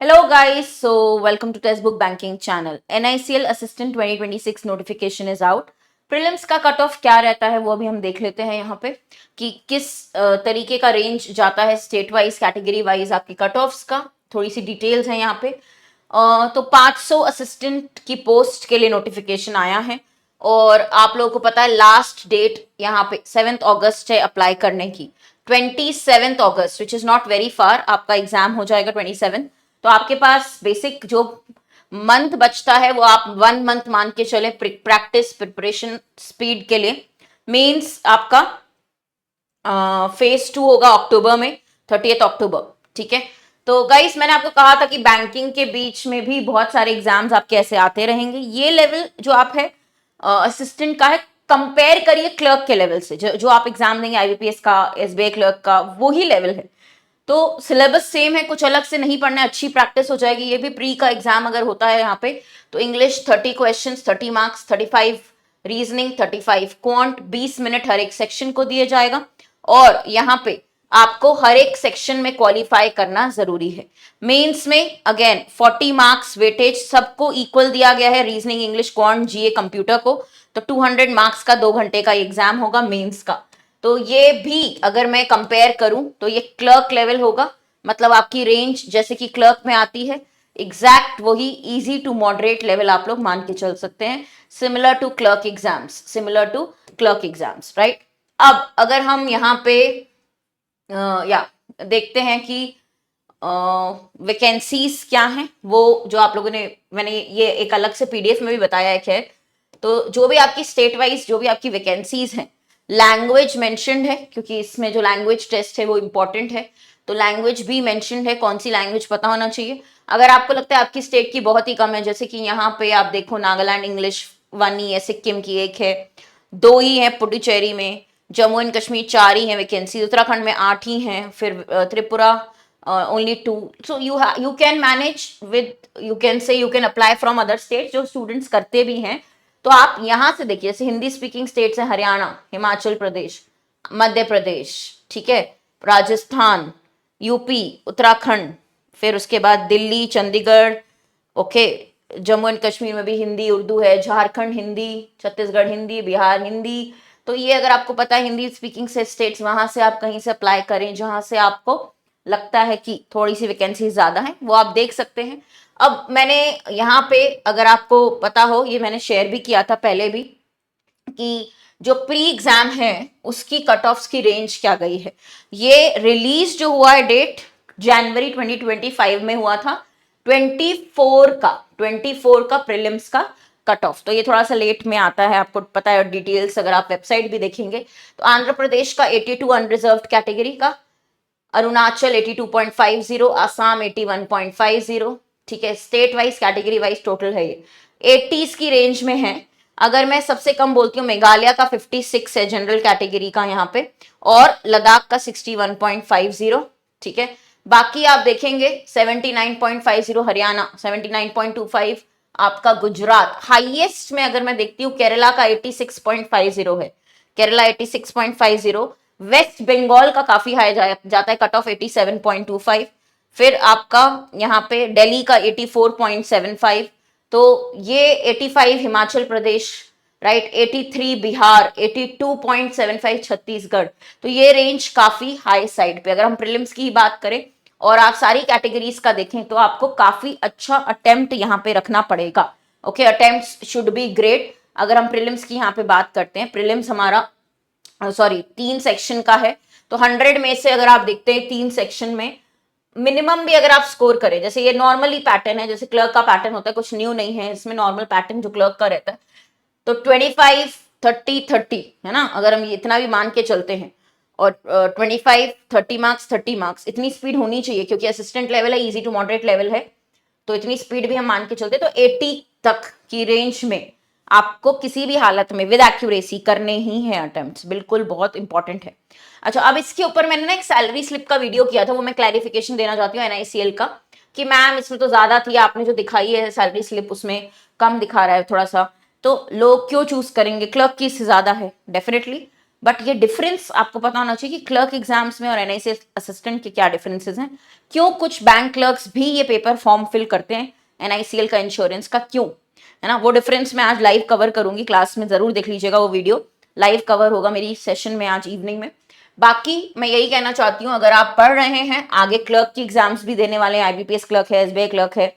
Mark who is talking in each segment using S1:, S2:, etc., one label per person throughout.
S1: Hello guys, so welcome to Textbook Banking channel. NICL Assistant 2026 notification is out. Prelims का cut off क्या रहता है वो अभी हम देख लेते हैं यहाँ पे कि किस तरीके का रेंज जाता है स्टेट वाइज कैटेगरी वाइज आपकी कट ऑफ्स का। थोड़ी सी डिटेल्स हैं यहाँ पे। तो 500 असिस्टेंट की पोस्ट के लिए नोटिफिकेशन आया है और आप लोगों को पता है लास्ट डेट यहाँ पे 7 अगस्त है अप्लाई करने की। 27 August which is not very far, आपका एग्जाम हो जाएगा 27। तो आपके पास बेसिक जो मंथ बचता है वो आप 1 मंथ मान के चले प्रैक्टिस प्रिपरेशन स्पीड के लिए। मीन्स आपका फेज 2 होगा अक्टूबर में, 30 अक्टूबर। ठीक है, तो गाइस मैंने आपको कहा था कि बैंकिंग के बीच में भी बहुत सारे एग्जाम्स आपके ऐसे आते रहेंगे। ये लेवल जो आप है असिस्टेंट का है, कंपेयर करिए क्लर्क के लेवल से। जो आप एग्जाम देंगे आईबीपीएस का, एसबीआई क्लर्क का, वही लेवल है। तो सिलेबस सेम है, कुछ अलग से नहीं पढ़ना है, अच्छी प्रैक्टिस हो जाएगी। ये भी प्री का एग्जाम अगर होता है यहाँ पे तो English 30 questions 30 marks, 35 reasoning, 35 quant, 20 minute हर एक सेक्शन को दिए जाएगा। और यहाँ पे आपको हर एक सेक्शन में क्वालिफाई करना जरूरी है। मेंस में अगेन 40 मार्क्स वेटेज सबको इक्वल दिया गया है, रीजनिंग, इंग्लिश, क्वांट, जीए, कंप्यूटर को। तो 200 मार्क्स का 2 घंटे का एग्जाम होगा मेंस का। तो ये भी अगर मैं कंपेयर करूं तो ये क्लर्क लेवल होगा, मतलब आपकी रेंज जैसे कि क्लर्क में आती है एग्जैक्ट वही इजी टू मॉडरेट लेवल आप लोग मान के चल सकते हैं। Similar to clerk exams, right. अब अगर हम यहाँ पे या देखते हैं कि वैकेंसीज क्या हैं, वो जो आप लोगों ने, मैंने ये एक अलग से पीडीएफ में भी बताया है। खैर, तो जो भी आपकी स्टेट वाइज जो भी आपकी वैकेंसीज हैं, लैंग्वेज मेंशन्ड है क्योंकि इसमें जो लैंग्वेज टेस्ट है वो इंपॉर्टेंट है। तो लैंग्वेज भी मेंशन्ड है, कौन सी लैंग्वेज पता होना चाहिए। अगर आपको लगता है आपकी स्टेट की बहुत ही कम है, जैसे कि यहाँ पे आप देखो नागालैंड इंग्लिश 1 ही है, सिक्किम की 1 है, 2 ही है पुडुचेरी में, जम्मू एंड कश्मीर 4 ही है वैकेंसी, उत्तराखंड में 8 ही हैं, फिर Tripura only 2. So you can manage with, you can say you can apply from other states जो स्टूडेंट्स करते भी हैं। तो आप यहां से देखिए, जैसे हिंदी स्पीकिंग स्टेट्स है हरियाणा, हिमाचल प्रदेश, मध्य प्रदेश, ठीक है, राजस्थान, यूपी, उत्तराखंड, फिर उसके बाद दिल्ली, चंडीगढ़, ओके, जम्मू एंड कश्मीर में भी हिंदी उर्दू है, झारखंड हिंदी, छत्तीसगढ़ हिंदी, बिहार हिंदी। तो ये अगर आपको पता है हिंदी स्पीकिंग से स्टेट्स, वहां से आप कहीं से अप्लाई करें जहां से आपको लगता है कि थोड़ी सी वैकेंसी ज्यादा है, वो आप देख सकते हैं। अब मैंने यहाँ पे, अगर आपको पता हो, ये मैंने शेयर भी किया था पहले भी, कि जो प्री एग्जाम है उसकी कट ऑफ्स की रेंज क्या गई है। ये रिलीज जो हुआ है डेट जनवरी 2025 में हुआ था, 24 का प्रीलिम्स का कट ऑफ। तो ये थोड़ा सा लेट में आता है, आपको पता है। डिटेल्स अगर आप वेबसाइट भी देखेंगे तो आंध्र प्रदेश का 82 अनरिजर्व्ड कैटेगरी का, अरुणाचल 82.50, आसाम 81.50, ठीक है। State wise category wise total है ये 80s की रेंज में है। अगर मैं सबसे कम बोलती हूँ, मेघालय का 56 है जनरल कैटेगरी का यहाँ पे, और लद्दाख का 61.50, ठीक है। बाकी आप देखेंगे 79.50 हरियाणा, 79.25 आपका गुजरात। हाईएस्ट में अगर मैं देखती हूँ केरला का 86.50 है, केरला 86.50। वेस्ट बंगाल का काफी हाई जाता है कट ऑफ 87.25। फिर आपका यहाँ पे दिल्ली का 84.75। तो ये 85 हिमाचल प्रदेश, राइट, 83 बिहार, 82.75 छत्तीसगढ़। तो ये रेंज काफी हाई साइड पे। अगर हम प्रीलिम्स की बात करें और आप सारी कैटेगरीज का देखें तो आपको काफी अच्छा अटेम्प्ट यहाँ पे रखना पड़ेगा। Okay, attempt should be great. अगर हम प्रीलिम्स की यहाँ पे बात करते हैं, प्रीलिम्स हमारा 3 सेक्शन का है। तो 100 में से अगर आप देखते हैं 3 सेक्शन में मिनिमम भी अगर आप स्कोर करें, जैसे ये नॉर्मली पैटर्न है, जैसे क्लर्क का पैटर्न होता है, कुछ न्यू नहीं है इसमें, नॉर्मल पैटर्न जो क्लर्क का रहता है। तो 25 30 30 है ना, अगर हम इतना भी मान के चलते हैं, और 25 30 मार्क्स 30 मार्क्स, इतनी स्पीड होनी चाहिए क्योंकि असिस्टेंट लेवल है, इजी टू मॉडरेट लेवल है। तो इतनी स्पीड भी हम मान के चलते, तो 80 तक की रेंज में आपको किसी भी हालत में विद एक्यूरेसी करने ही है अटेम्प्ट्स, बिल्कुल बहुत इंपॉर्टेंट है। अच्छा, अब इसके ऊपर मैंने ना एक सैलरी स्लिप का वीडियो किया था, वो मैं क्लैरिफिकेशन देना चाहती हूँ एनआईसीएल का, कि मैम इसमें तो ज्यादा थी, आपने जो दिखाई है सैलरी स्लिप उसमें कम दिखा रहा है थोड़ा सा। तो लोग क्यों चूज करेंगे, क्लर्क की इससे ज्यादा है डेफिनेटली। बट ये डिफरेंस आपको पता होना चाहिए कि क्लर्क एग्जाम्स में और एनआईसीएल असिस्टेंट के क्या डिफरेंसेस हैं, क्यों कुछ बैंक क्लर्क्स भी ये पेपर फॉर्म फिल करते हैं एनआईसीएल का, इंश्योरेंस का, क्यों, है ना। वो डिफरेंस मैं आज लाइव कवर करूंगी क्लास में, जरूर देख लीजिएगा वो वीडियो, लाइव कवर होगा मेरी सेशन में आज इवनिंग में। बाकी मैं यही कहना चाहती हूँ, अगर आप पढ़ रहे हैं, आगे क्लर्क की एग्जाम्स भी देने वाले हैं, आईबीपीएस क्लर्क है, एसबीआई क्लर्क है,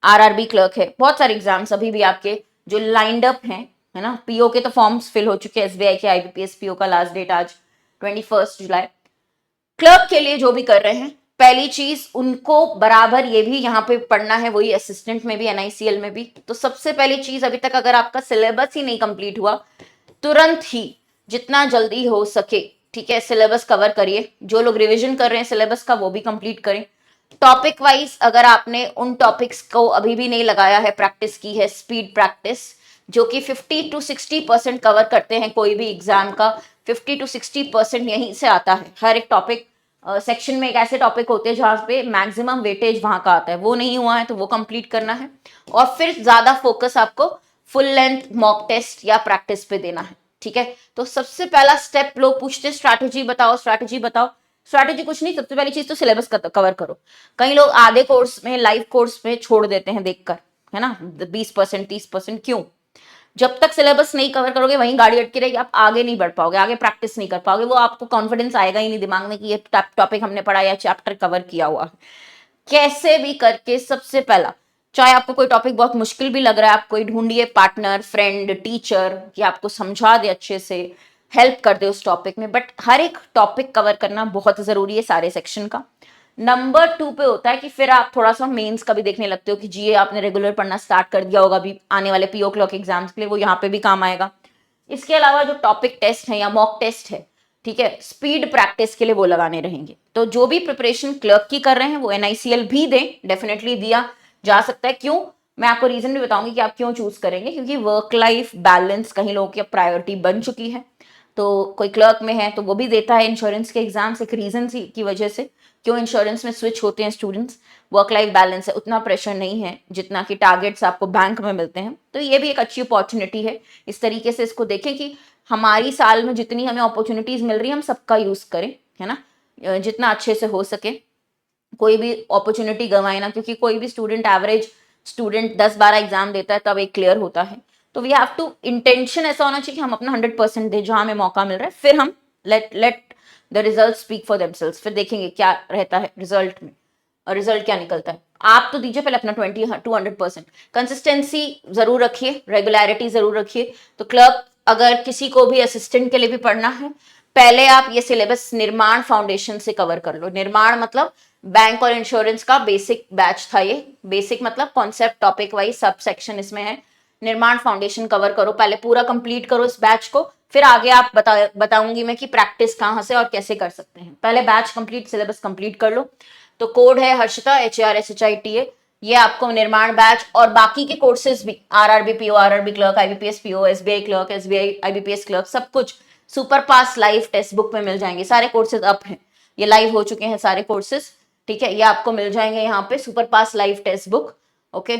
S1: आरआरबी क्लर्क है, बहुत सारे एग्जाम्स अभी भी आपके जो लाइंड अप हैं, है ना। पीओ के तो फॉर्म्स फिल हो चुके हैं, एसबीआई के आईबीपीएस पीओ का लास्ट डेट आज 21 जुलाई। क्लर्क के लिए जो भी कर रहे हैं, पहली चीज उनको बराबर ये भी यहाँ पे पढ़ना है, वही असिस्टेंट में भी एनआईसीएल में भी। तो सबसे पहली चीज, अभी तक अगर आपका सिलेबस ही नहीं कंप्लीट हुआ, तुरंत ही जितना जल्दी हो सके, ठीक है, सिलेबस कवर करिए। जो लोग रिवीजन कर रहे हैं सिलेबस का, वो भी कंप्लीट करें। टॉपिक वाइज अगर आपने उन टॉपिक्स को अभी भी नहीं लगाया है, प्रैक्टिस की है, स्पीड प्रैक्टिस, जो कि 50 to 60% कवर करते हैं कोई भी एग्जाम का, 50 to 60% यहीं से आता है। हर एक टॉपिक सेक्शन में एक ऐसे टॉपिक होते हैं जहां पे मैक्सिमम वेटेज वहां का आता है, वो नहीं हुआ है तो वो कंप्लीट करना है। और फिर ज्यादा फोकस आपको फुल लेंथ मॉक टेस्ट या प्रैक्टिस पे देना है, ठीक है। तो सबसे पहला स्टेप, लोग पूछते स्ट्रैटेजी बताओ, स्ट्रैटेजी बताओ। स्ट्रैटेजी कुछ नहीं, सबसे पहली चीज तो सिलेबस कवर करो। कई लोग आधे कोर्स में, लाइव कोर्स में छोड़ देते हैं देखकर, है ना, 20% 30%, क्यों? जब तक सिलेबस नहीं कवर करोगे वहीं गाड़ी अटकी रहेगी, आप आगे नहीं बढ़ पाओगे, आगे प्रैक्टिस नहीं कर पाओगे, वो आपको कॉन्फिडेंस आएगा ही नहीं दिमाग में कि ये टॉपिक हमने पढ़ा या चैप्टर कवर किया हुआ। कैसे भी करके सबसे पहला, चाहे आपको कोई टॉपिक बहुत मुश्किल भी लग रहा है, आप कोई ढूंढिए पार्टनर, फ्रेंड, टीचर कि आपको समझा दे, अच्छे से हेल्प कर दे उस टॉपिक में। बट हर एक टॉपिक कवर करना बहुत जरूरी है सारे सेक्शन का। नंबर 2 पे होता है कि फिर आप थोड़ा सा मेंस का भी देखने लगते हो कि जीए आपने रेगुलर पढ़ना स्टार्ट कर दिया होगा अभी आने वाले पीओ क्लर्क एग्जाम्स के लिए, वो यहाँ पे भी काम आएगा। इसके अलावा जो टॉपिक टेस्ट है या मॉक टेस्ट है, ठीक है, स्पीड प्रैक्टिस के लिए वो लगाने रहेंगे। तो जो भी प्रिपरेशन क्लर्क की कर रहे हैं वो एनआईसीएल भी दें, डेफिनेटली दिया जा सकता है। क्यों, मैं आपको रीजन भी बताऊंगी कि आप क्यों चूज करेंगे, क्योंकि वर्क लाइफ बैलेंस कहीं लोगों की प्रायोरिटी बन चुकी है। तो कोई क्लर्क में है तो वो भी देता है इंश्योरेंस के एग्जाम्स, एक रीजन की वजह से क्यों इंश्योरेंस में स्विच होते हैं स्टूडेंट्स, वर्क लाइफ बैलेंस है, उतना प्रेशर नहीं है जितना कि टारगेट्स आपको बैंक में मिलते हैं। तो ये भी एक अच्छी अपॉर्चुनिटी है, इस तरीके से इसको देखें कि हमारी साल में जितनी हमें अपॉर्चुनिटीज मिल रही है हम सबका यूज करें, है ना, जितना अच्छे से हो सके, कोई भी अपॉर्चुनिटी गंवाए ना, क्योंकि कोई भी स्टूडेंट, एवरेज स्टूडेंट 10-12 एग्जाम देता है तब एक क्लियर होता है। तो वी हैव टू, इंटेंशन ऐसा होना चाहिए कि हम अपना 100% दें जहां हमें मौका मिल रहा है, फिर हम let the result speak for themselves, फिर देखेंगे क्या रहता है रिजल्ट में, और रिजल्ट क्या निकलता है। आप तो दीजिए पहले अपना 20-100%, कंसिस्टेंसी जरूर रखिए, रेगुलरिटी जरूर रखिए। तो क्लर्क अगर किसी को भी असिस्टेंट के लिए भी पढ़ना है, पहले आप ये सिलेबस निर्माण फाउंडेशन से कवर कर लो। निर्माण मतलब बैंक और इंश्योरेंस का बेसिक बैच था ये, बेसिक मतलब concept, topic wise sub section इसमें है। निर्माण फाउंडेशन कवर करो, पहले पूरा कंप्लीट करो इस बैच को, फिर आगे आप बताऊंगी मैं कि प्रैक्टिस कहाँ से और कैसे कर सकते हैं। पहले बैच कंप्लीट, सिलेबस कंप्लीट कर लो। तो कोड है हर्षिता, HRSHITA, ये आपको निर्माण बैच और बाकी के कोर्सेज भी, RRB PO, RRB clerk, IBPS PO, SBI clerk, SBI IBPS clerk, सब कुछ सुपर पास लाइव टेक्स्ट बुक में मिल जाएंगे। सारे कोर्सेज अप हैं, ये लाइव हो चुके हैं सारे कोर्सेज, ठीक है, ये आपको मिल जाएंगे यहाँ पे सुपर पास लाइव टेक्स्ट बुक। ओके,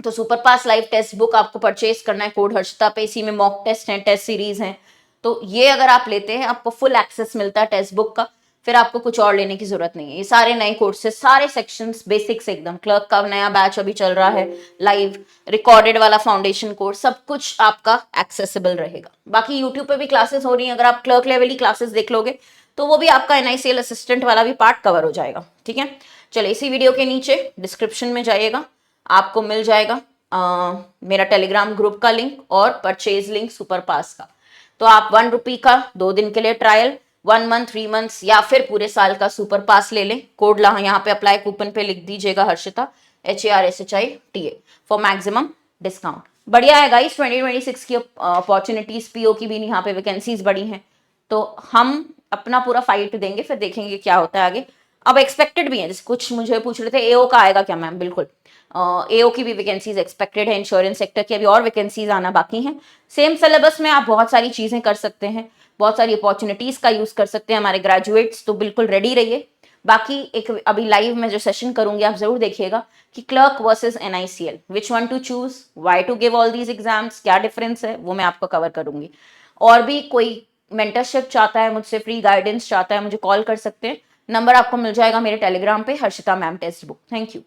S1: तो सुपर पास लाइव टेक्स्ट बुक आपको परचेज करना है कोड हर्षिता पे। इसी में मॉक टेस्ट हैं, टेस्ट सीरीज हैं, तो ये अगर आप लेते हैं आपको फुल एक्सेस मिलता है टेक्स्ट बुक का, फिर आपको कुछ और लेने की जरूरत नहीं है। ये सारे नए कोर्सेज, सारे सेक्शंस बेसिक्स एकदम, क्लर्क का नया बैच अभी चल रहा है लाइव, रिकॉर्डेड वाला फाउंडेशन कोर्स, सब कुछ आपका एक्सेसिबल रहेगा। बाकी यूट्यूब पे भी क्लासेस हो रही हैं, अगर आप क्लर्क लेवल की क्लासेस देख लोगे तो वो भी आपका एनआईसीएल असिस्टेंट वाला भी पार्ट कवर हो जाएगा, ठीक है। चलिए, इसी वीडियो के नीचे डिस्क्रिप्शन में जाइएगा, आपको मिल जाएगा मेरा टेलीग्राम ग्रुप का लिंक और परचेज लिंक सुपर पास का। तो आप 1 रुपी का 2 दिन के लिए ट्रायल, 1 मंथ, 3 मंथ्स या फिर पूरे साल का सुपर पास ले लें। कोड यहाँ पे अप्लाई कूपन पे लिख दीजिएगा Harshita, HARSHITA, for maximum discount. बढ़िया है गाइस, 2026 की अपॉर्चुनिटीज, पीओ की भी यहाँ पे वैकेंसीज बढ़ी हैं, तो हम अपना पूरा फाइट देंगे, फिर देखेंगे क्या होता है आगे। अब एक्सपेक्टेड भी है, जैसे कुछ मुझे पूछ रहे थे एओ का आएगा क्या मैम, बिल्कुल एओ की भी वैकेंसीज एक्सपेक्टेड है, इंश्योरेंस सेक्टर की अभी और वैकेंसीज आना बाकी हैं। सेम सिलेबस में आप बहुत सारी चीजें कर सकते हैं, बहुत सारी अपॉर्चुनिटीज का यूज कर सकते हैं हमारे ग्रेजुएट्स, तो बिल्कुल रेडी रहिए। बाकी एक अभी लाइव में जो सेशन करूंगी आप जरूर देखिएगा कि clerk versus NICL, which one to choose, why to give all these exams, क्या डिफरेंस है, वो मैं आपको कवर करूंगी। और भी कोई मेंटरशिप चाहता है मुझसे, फ्री गाइडेंस चाहता है, मुझे कॉल कर सकते हैं। नंबर आपको मिल जाएगा मेरे टेलीग्राम पे, Harshita ma'am text book. Thank you.